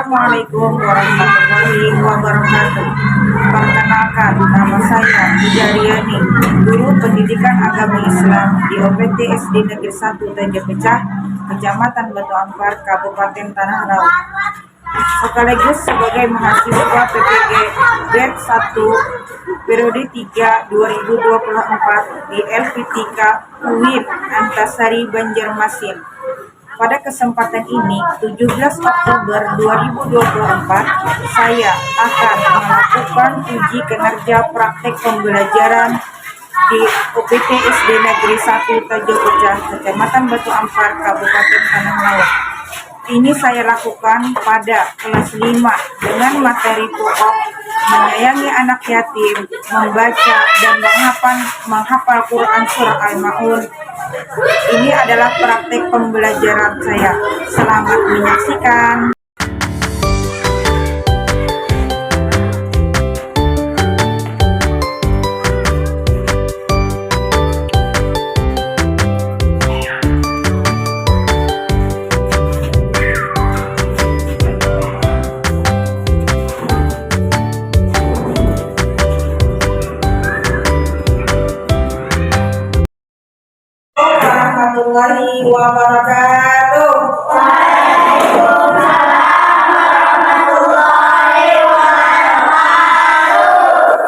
Assalamualaikum warahmatullahi wabarakatuh. Perkenalkan, nama saya Ijariani, guru pendidikan agama Islam di OPT SD Negeri 1 Teja Pecah, Kecamatan Batu Ampar, Kabupaten Tanah Laut. Sekaligus sebagai mahasiswa PPG Grade 1 periode 3 2024 di LPTK UIN Antasari Banjarmasin. Pada kesempatan ini, 17 Oktober 2024, saya akan melakukan uji kinerja praktek pembelajaran di OPT SD Negeri 1 Teja Pecah, Kecamatan Batu Ampar, Kabupaten Tanah Laut. Ini saya lakukan pada kelas 5 dengan materi pokok menyayangi anak yatim, membaca dan menghafal Quran surah Al-Maun. Ini adalah praktek pembelajaran saya. Selamat menyaksikan. Warahmatullahi wabarakatuh.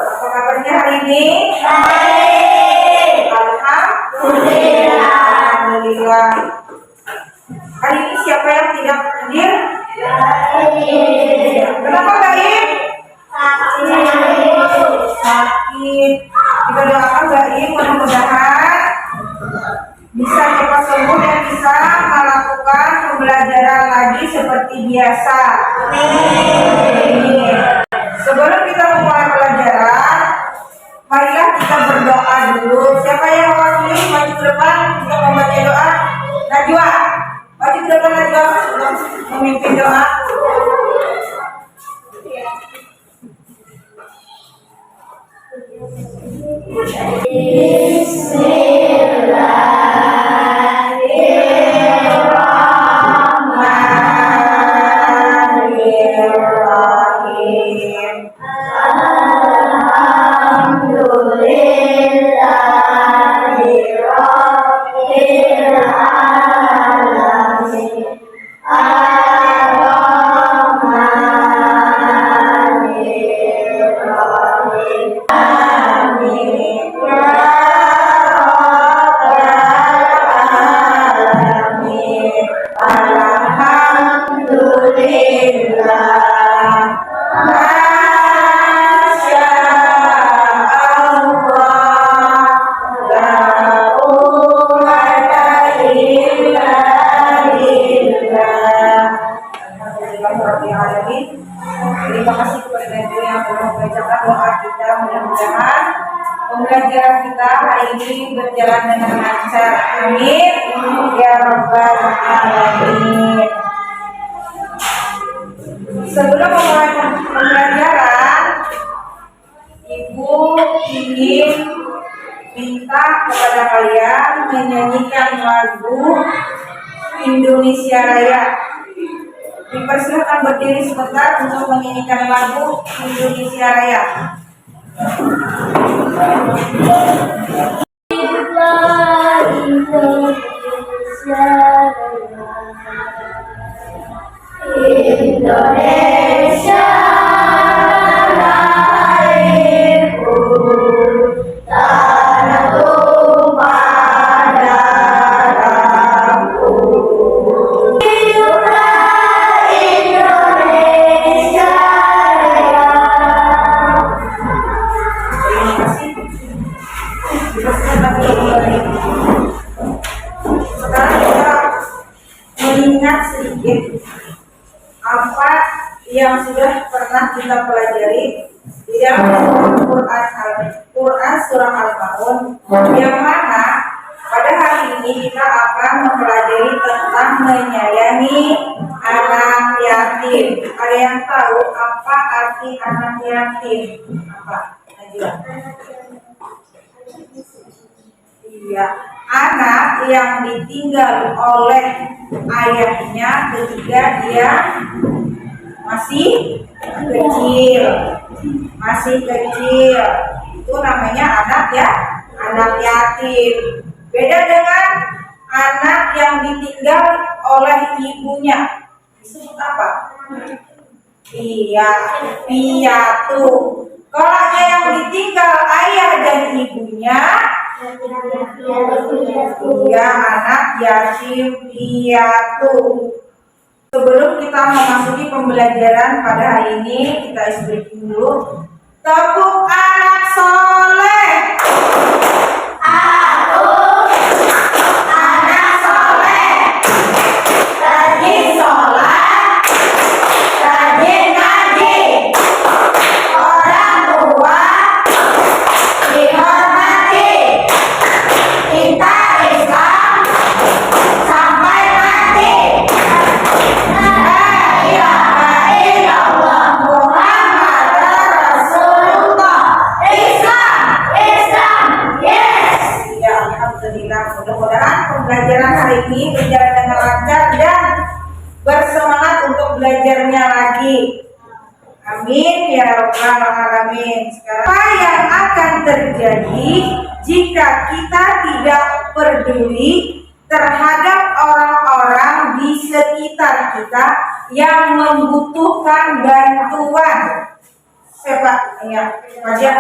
Apa kabarnya hari ini? Alhamdulillah. Hari ini siapa yang tidak hadir? Kenapa Gaib? Sakit. Kita doakan Gaib mudah-mudahan bisa cepat sembuh dan bisa melakukan pembelajaran lagi seperti biasa. Amin. Sebelum kita memulai pelajaran, marilah kita berdoa dulu. Siapa yang mewakili maju ke depan untuk membaca doa? Najwa, maju ke depan Najwa untuk memimpin doa. Bismillah. Terima kasih kepada Ibu yang telah membacakan doa kita. Mudah-mudahan pembelajaran kita hari ini berjalan dengan lancar. Amin ya rabbal alamin. Sebelum memulai pembelajaran, Ibu ingin minta kepada kalian menyanyikan lagu Indonesia Raya. Dipersilakan berdiri sebentar untuk menyanyikan lagu Indonesia Raya. Indonesia sedikit apa yang sudah pernah kita pelajari di dalam Quran surah Al-Maun, yang mana pada hari ini kita akan mempelajari tentang menyayangi anak yatim. Ada yang tahu apa arti anak yatim? Apa? Najwa? Iya, anak yang ditinggal oleh ayahnya ketika dia masih kecil, masih kecil. Itu namanya anak ya, anak yatim. Beda dengan anak yang ditinggal oleh ibunya. Disebut apa? Iya, piatu. Kalau yang ditinggal ayah dan ibunya, iya, anak yatim piatu. Sebelum kita memasuki pembelajaran pada hari ini, kita breaking dulu. Tepuk anak soleh. Aku anak soleh, rajin sholat, rajin ngaji, orang tua dihormati, kita Islam sampai mati. La ilaha illallah Muhammadar Rasulullah. Islam, Islam, yes. Ya, alhamdulillah. Mudah-mudahan pembelajaran hari ini berjalan dengan lancar dan bersemangat untuk belajarnya lagi. Amin ya rabbal alamin. Sekarang apa yang akan terjadi jika kita tidak peduli terhadap orang-orang di sekitar kita yang membutuhkan bantuan? Siapa? Ya, wajah.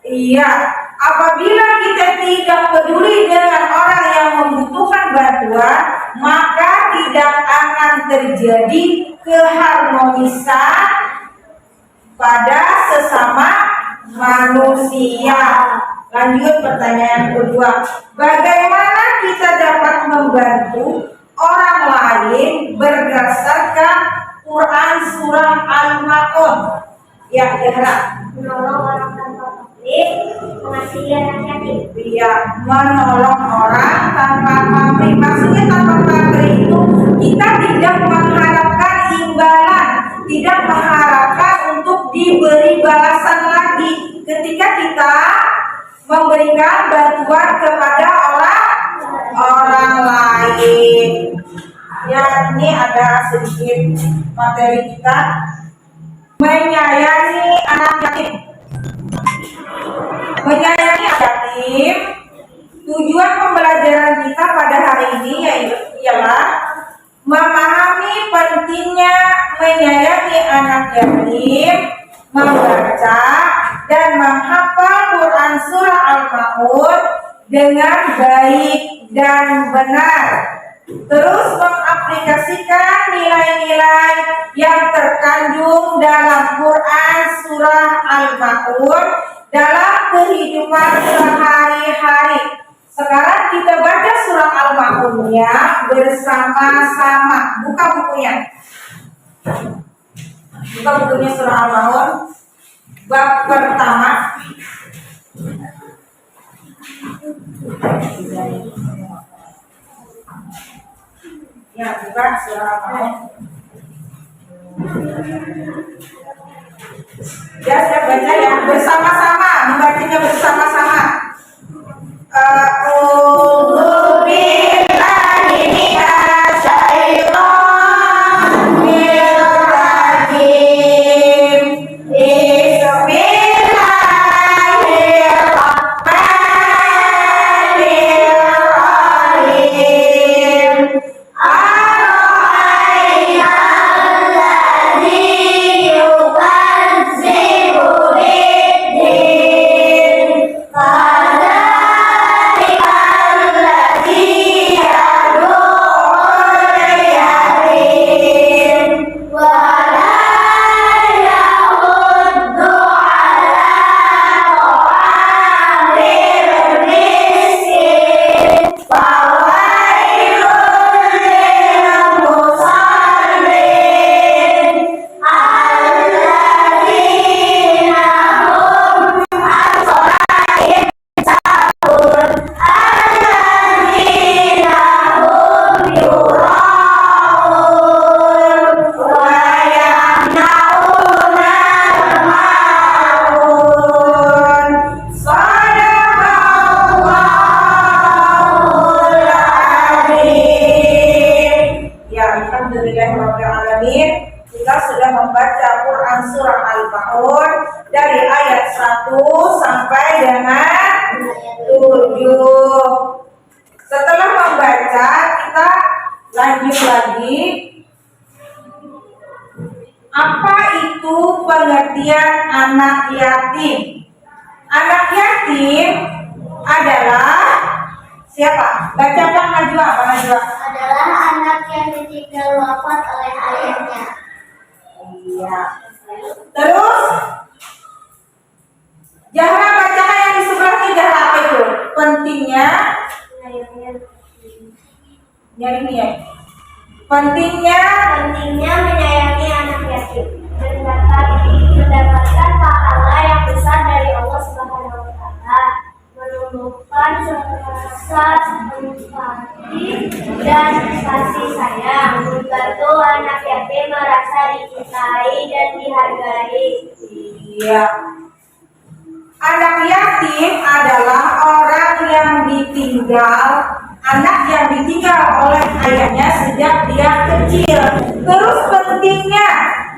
Iya, apabila kita tidak peduli dengan orang yang membutuhkan bantuan, maka tidak akan terjadi keharmonisan pada sesama manusia. Lanjut pertanyaan kedua, bagaimana kita dapat membantu orang lain berdasarkan Quran surah Al-Maun? Ya, menolong orang tanpa pamrih, mengasihi anak yatim. Iya, menolong orang tanpa pamrih. Maksudnya tanpa pamrih itu kita tidak mengharapkan imbalan, tidak mengharapkan untuk diberi balasan lagi ketika kita memberikan bantuan kepada orang lain. Ya, ini ada sedikit materi kita. Menyayangi anak yatim. Menyayangi anak yatim. Tujuan pembelajaran kita pada hari ini ialah memahami pentingnya menyayangi anak yatim, membaca dan menghafal Quran surah Al-Maun dengan baik dan benar. Terus mengaplikasikan nilai-nilai yang terkandung dalam Quran surah Al-Maun dalam kehidupan sehari-hari. Sekarang kita baca surah Al-Maunnya bersama-sama. Buka bukunya. Buka bukunya surah Al-Maun bab pertama. Ya, buka surah Al-Maun. Ya, saya baca ya bersama-sama, membacanya bersama-sama. A'udzu billahi minasy syaithanir rajim. Bismillahirrahmanirrahim. Ar-Rahmanir Rahim. surah Al-Maun dari ayat 1 sampai dengan 7. Setelah membaca, kita lanjut lagi. Apa itu pengertian anak yatim? Anak yatim adalah siapa? Bacakan Najwa, apa Najwa? Adalah anak yang ditinggal wafat oleh ayahnya. Iya. Terus Zahra bacakan yang di sebelahnya. Zahra, apa itu? Pentingnya nyari ya. Pentingnya menyayangi anak yatim, mendapatkan pahala yang besar dari Allah Subhanahu wa taala, menumbuhkan rasa empati dan kasih sayang, membantu anak yatim merasa dicintai dan dihargai. Iya. Anak yatim adalah orang yang ditinggal, anak yang ditinggal oleh ayahnya sejak dia kecil. Terus pentingnya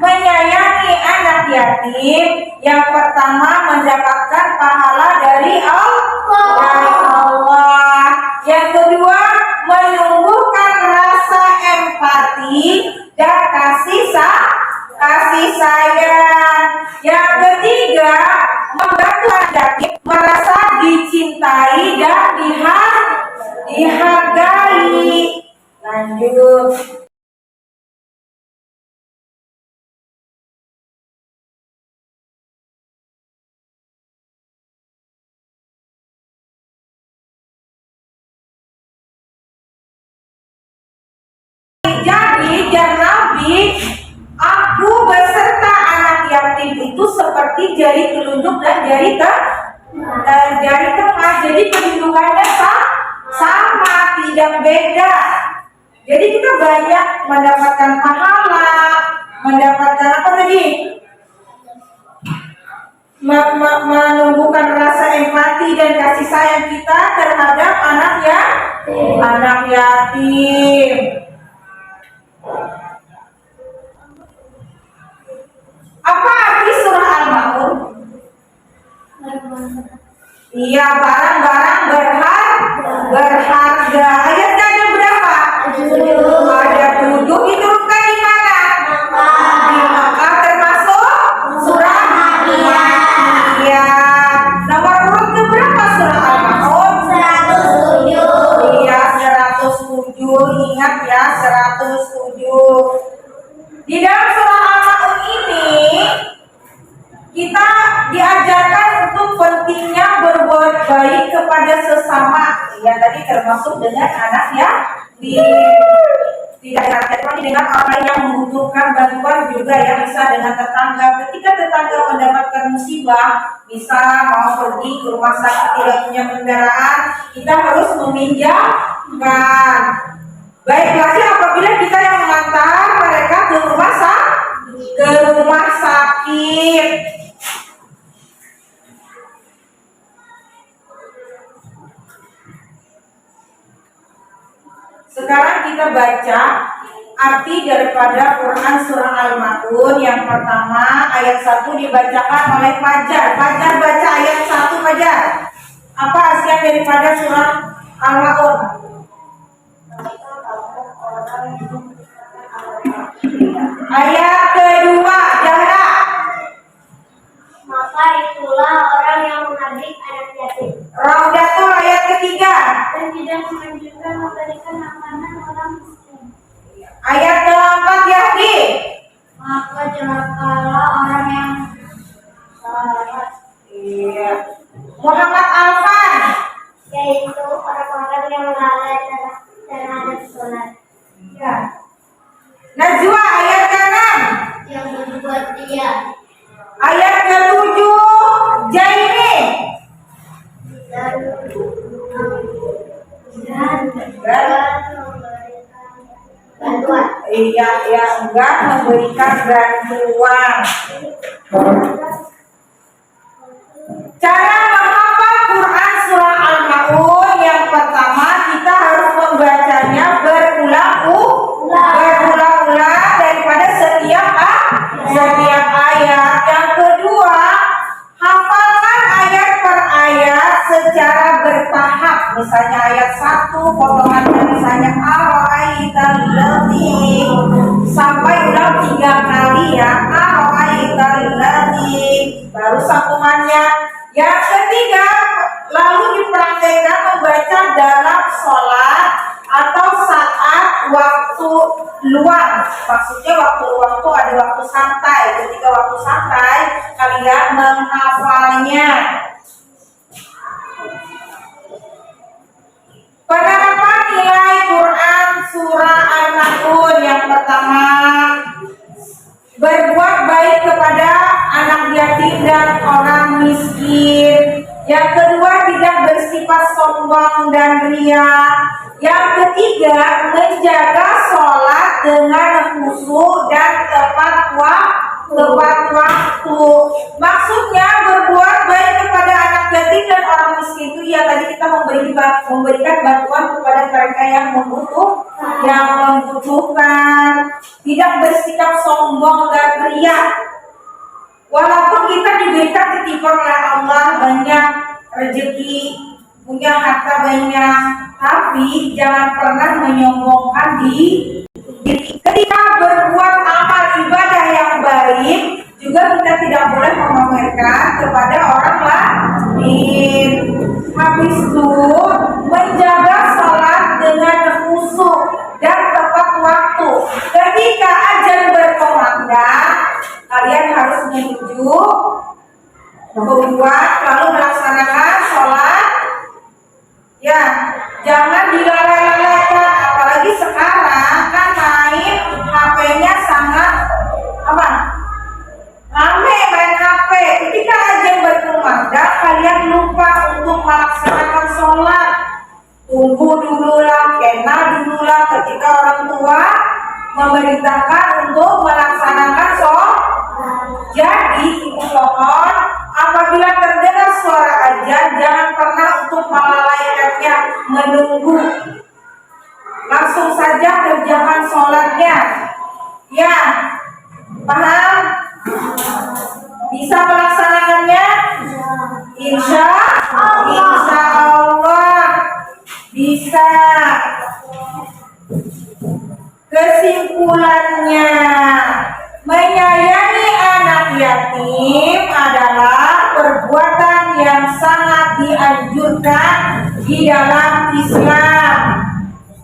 menyayangi anak yatim, yang pertama mendapatkan pahala dari Allah. Yang kedua menumbuhkan rasa empati dan kasih sayang. Yang ketiga membantu anak yatim merasa dicintai dan dihargai. Lanjut. Jadi Nabi, aku beserta anak yatim itu seperti jari telunjuk dan jari tengah. Jadi kedudukannya sama, tidak beda. Jadi kita banyak mendapatkan pahala, mendapatkan apa tadi? Menumbuhkan rasa empati dan kasih sayang kita terhadap anak yatim. Apa arti surah Al-Maun? Iya, barang-barang berharga. Ayatnya ada berapa? 7. Ada 7. Diturunkan di mana? Di Makkah, termasuk surah Al-Maun. Iya. Nomor urut ke berapa surah Al-Maun? 107. Iya, 107. Ingat ya, 107. Di dalam surah Al-Maun ini kita diajarkan untuk pentingnya berbuat baik kepada sesama. Ya, tadi termasuk dengan anak tidak hanya dengan orang yang membutuhkan bantuan, juga ya, bisa dengan tetangga. Ketika tetangga mendapatkan musibah, bisa mau pergi ke rumah sakit tidak punya kendaraan, kita harus meminjamkan. Baik lagi apabila kita yang mengantar mereka ke rumah sakit. Sekarang kita baca arti daripada Quran surah Al-Maun. Yang pertama ayat 1 dibacakan oleh Fajar. Fajar baca ayat 1, Fajar. Apa artinya daripada surah Al-Maun? Ayat kedua, Zahra. Maka itulah orang yang mengabdi anak yatim. Raudatul ayat ketiga. Dan tidak menganjurkan memberikan makanan orang miskin. Ayat keempat, Yahdi. Maka celakalah orang yang salat. Iya. Muhammad Alfan. Yaitu orang-orang yang lalai terhadap sholat. Ya. Najwa ayat ke-6. Yang berbuat dia. Ayat ke-7, Jaini. Bantuan. Iya, enggak memberikan bantuan. Cara menghafal Quran surah Al-Maun, yang pertama kita harus membacanya berulang-ulang daripada setiap ayat. misalnya ayat 1 potongannya misalnya aro'aital ladzi, sampai ulang 3 kali ya, aro'aital ladzi, baru sambungannya. Yang ketiga, lalu dipraktekkan membaca dalam sholat atau saat waktu luang. Maksudnya waktu luang itu ada waktu santai. Ketika waktu santai kalian menghafalnya. Penerapan nilai Quran surah Al-Maun. Yang pertama, berbuat baik kepada anak yatim dan orang miskin. Yang kedua, tidak bersifat sombong dan ria. Yang ketiga, menjaga sholat dengan khusyuk dan tepat waktu. Maksudnya berbuat baik kepada anak yatim dan orang miskin itu ya tadi kita memberikan bantuan kepada mereka yang membutuhkan. Tidak bersikap sombong dan ria. Walaupun kita diberikan ketipan oleh Allah banyak rezeki, punya harta banyak, tapi jangan pernah menyombongkan diri. Ketika berbuat amal ibadah yang baik, juga kita tidak boleh memamerkan kepada orang lain. Habis itu menjaga sholat dengan khusyuk dan tepat waktu. Ketika azan berkumandang, kalian harus menuju berbuat lalu melaksanakan sholat. Ya, jangan dilalaikan. Apalagi sekarang kan main HP-nya sangat rame main HP. Ketika azan berkumandang, kalian lupa untuk melaksanakan sholat. Tunggu dululah, kenal dululah ketika orang tua memerintahkan untuk melaksanakan sholat. Jadi ibu mohon, apabila terdengar suara azan, jangan pernah untuk melalaikannya, menunggu. Langsung saja kerjakan sholatnya. Ya, paham? Bisa melaksanakannya? Insya Allah bisa. Kesimpulannya, menyayangi anak yatim adalah perbuatan yang sangat dianjurkan di dalam Islam.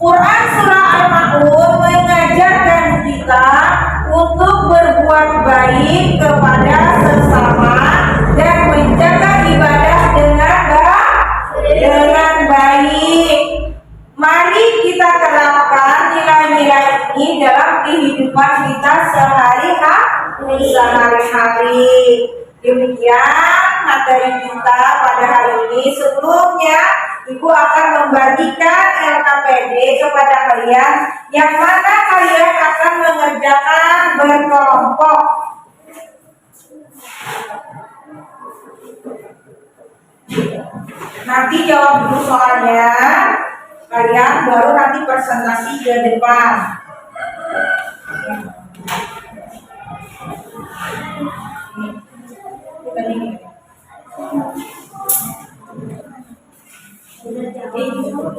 Quran surah Al-Maun mengajarkan kita untuk berbuat baik kepada sesama dan menjaga ibadah dengan baik. Mari kita terapkan nilai-nilai ini dalam kehidupan kita sehari-hari. Demikian materi kita pada hari ini. Sebelumnya, Ibu akan membagikan LKPD kepada kalian, yang mana kalian akan mengerjakan berkelompok. Nanti jawab dulu soalnya, kalian baru nanti presentasi ke depan.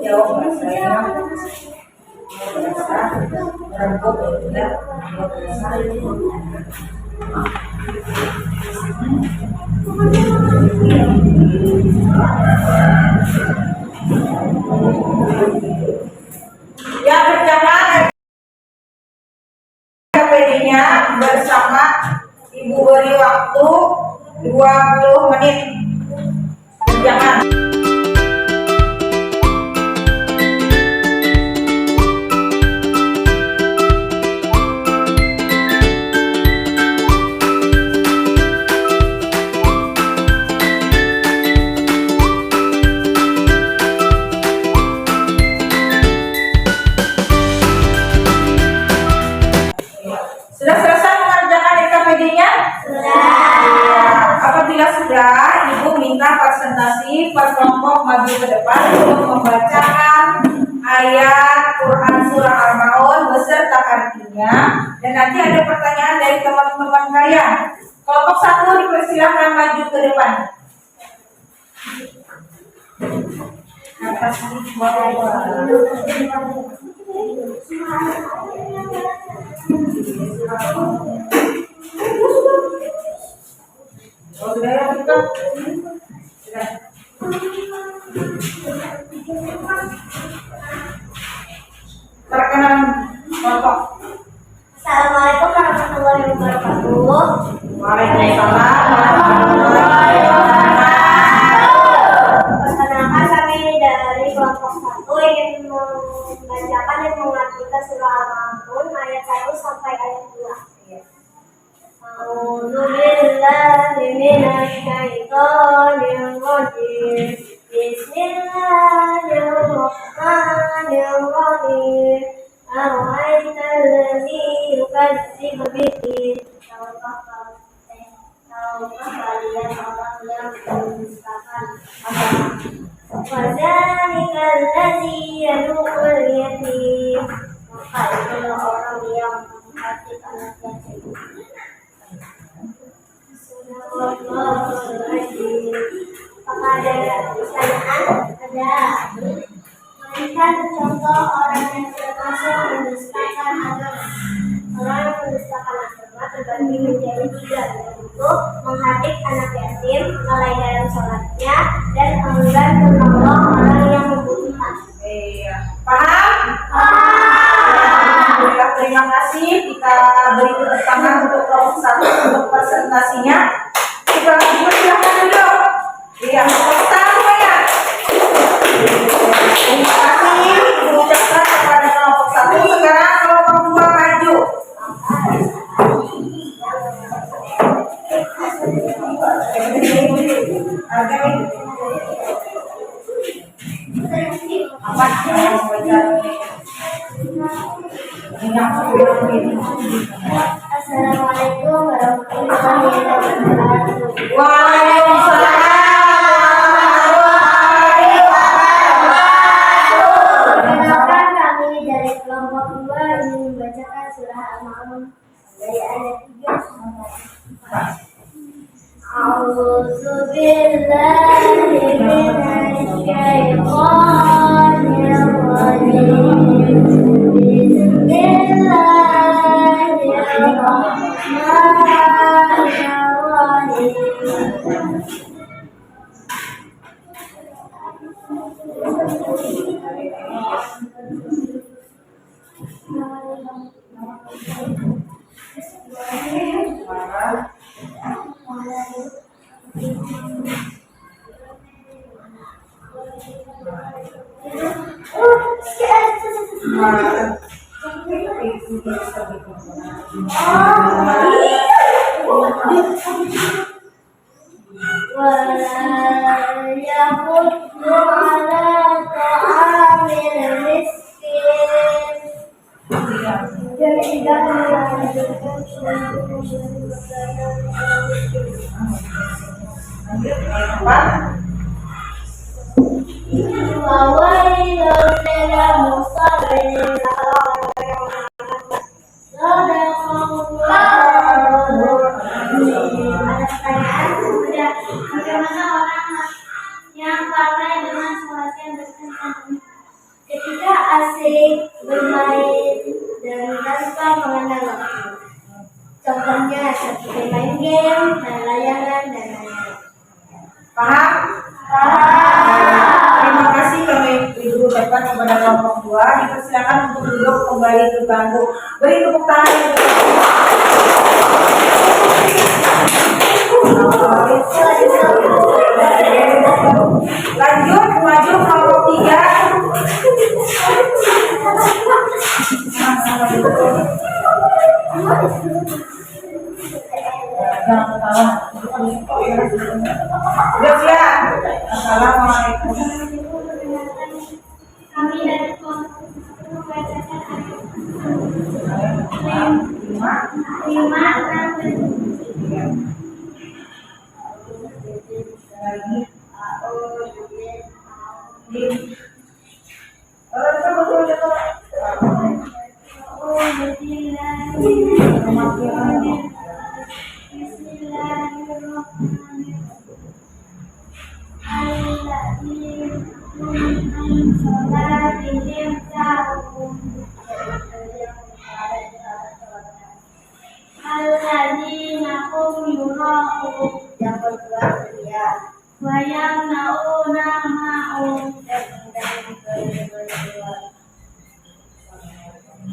Jawab saya ya, kerjakan PD-nya bersama Ibu beri waktu 20 menit. Jangan. Sudah selesai mengerjakan LKPD-nya? Sudah. Apabila sudah, Ibu minta presentasi per kelompok maju ke depan untuk membacakan ayat Quran surah Al-Maun beserta artinya, dan nanti ada pertanyaan dari teman-teman kalian. Kelompok 1 dipersilakan maju ke depan. Atas bawah. Oh, sudah ya kita. Sudah. Perkenalan Bapak. Assalamualaikum warahmatullahi wabarakatuh. Waalaikumsalam warahmatullahi wabarakatuh. Perkenalkan kami dari kelompok 1 ingin membacakan dan mengartikan surah Al-Ma'un ayat 1 sampai ayat 2. A'udzu billahi minasy syaithanir rajim. Bismillahirrahmanirrahim. Ara'aital ladzi yukadzibu bid-din. Tahukah kalian orang yang mendustakan agama? Fadzalikal ladzi yad'ul yatim. Maka itulah orang yang mengasihi anak yatim. Apakah ada pertanyaan? Ada. Berikan contoh orang yang termasuk mendustakan agama. Orang yang mendustakan agama terbagi menjadi 3, yaitu menghardik anak yatim, lalai dalam sholatnya, dan enggan menolong orang yang membutuhkan. Iya. Paham? Alhamdulillah, terima kasih. Kita beri tepuk tangan untuk kelompok 1 untuk presentasinya. Kita silakan dulu. Iya, tepuk tangan ya. Terima kasih diucapkan kepada kelompok 1. Sekarang kelompok 2 maju. Assalamualaikum warahmatullahi wabarakatuh. Waalaikumsalam warahmatullahi wabarakatuh. Perkenalkan kami dari kelompok 2 ingin membacakan surah Al-Ma'un dari ayat 3 sampai 4. A'udzu billahi minasy syaithanir rajim. Bagaimana orang yang lalai dengan sholat yang bertentangan ketika asik bermain dan tanpa mengenal waktu. Contohnya seperti main game, main layangan, dan lain-lain. Paham? Terima kasih kami Ibu ucapkan kepada kelompok 2. Dipersilakan untuk duduk kembali ke bangku. Beri tepuk tangan. Lanjut maju kelompok 3. Sudah siap? Assalamualaikum. Kami dari kelompok membacakan ayat 5. salatihim sahum. Alladzina hum yura'un, yang kedua dia wa yamna'una ma'un, dan kedua.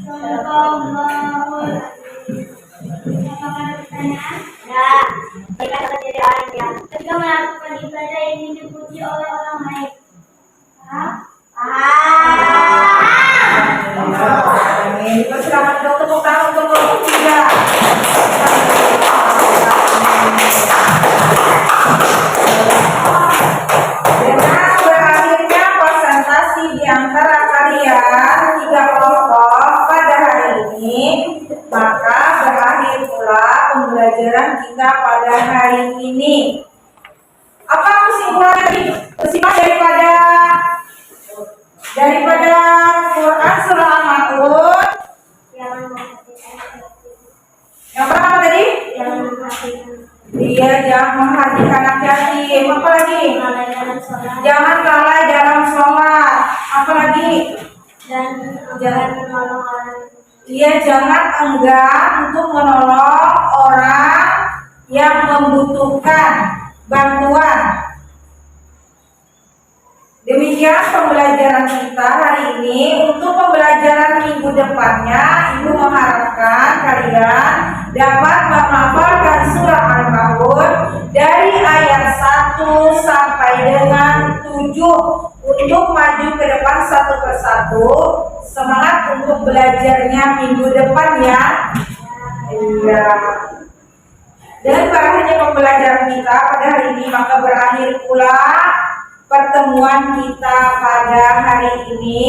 Sadaqallahul azim. Apakah ada pertanyaan? Ya, jika pertanyaannya, ketika melakukan ibadah ini dipuji oleh orang lain. Paham? Amin. Persilakan dok tepuk tangan untuk kelompok 3. Dengan berakhirnya presentasi di antara kalian 3 kelompok pada hari ini, maka berakhir pula pembelajaran kita pada hari ini. Apa kesimpulan daripada Quran surah Al-Ma'un? Yang pertama tadi? Iya, jangan memperhatikan anak yatim. Apa lagi? Jangan lalai dalam sholat. Apa lagi? Jangan enggan untuk menolong orang yang membutuhkan bantuan. Demikian pembelajaran kita hari ini. Untuk pembelajaran minggu depannya, Ibu mengharapkan kalian dapat menghafalkan surah Al-Ma'un dari ayat 1 sampai dengan 7 untuk maju ke depan satu persatu. Semangat untuk belajarnya minggu depan ya. Iya. Dan berakhirnya pembelajaran kita pada hari ini, maka berakhir pula pertemuan kita pada hari ini.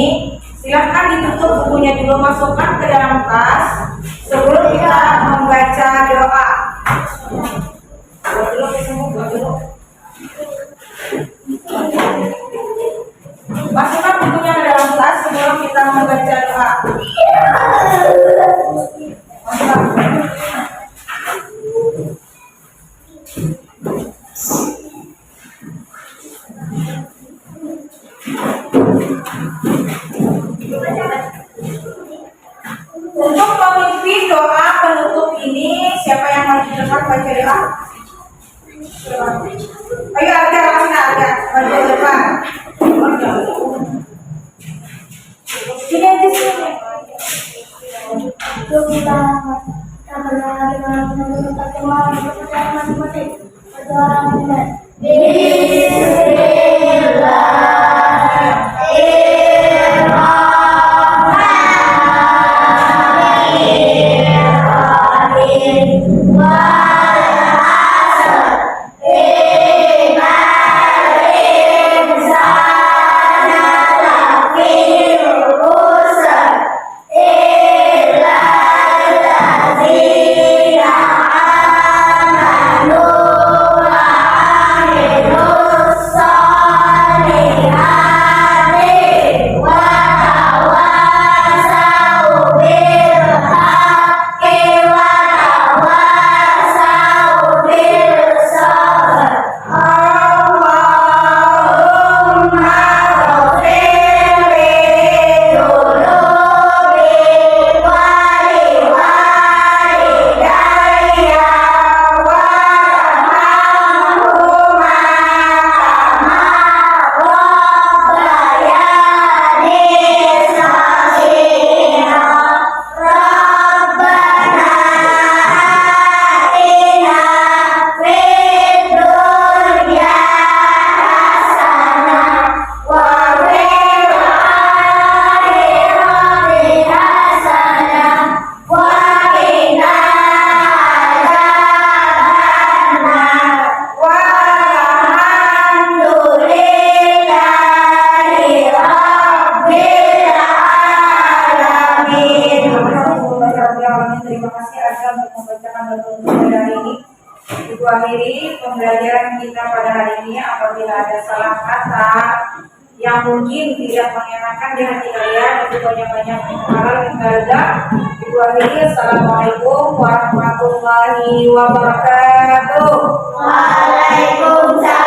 Silahkan ditutup bukunya dulu, masukkan ke dalam tas sebelum kita membaca doa. Masukkan bukunya ke dalam tas sebelum kita membaca doa. Untuk memimpin doa penutup ini, siapa yang mau di depan baca doa? Ayo agak baca depan. Sini aja sini. Kita berdoa dengan menurut agama masing-masing. Berdoa dengan pembelajaran kita pada hari ini. Apabila ada salah kata yang mungkin tidak mengenakan di hati kalian, itu banyak-banyak halal yang ada. Ibu akhiri, assalamualaikum warahmatullahi wabarakatuh. Waalaikumsalam.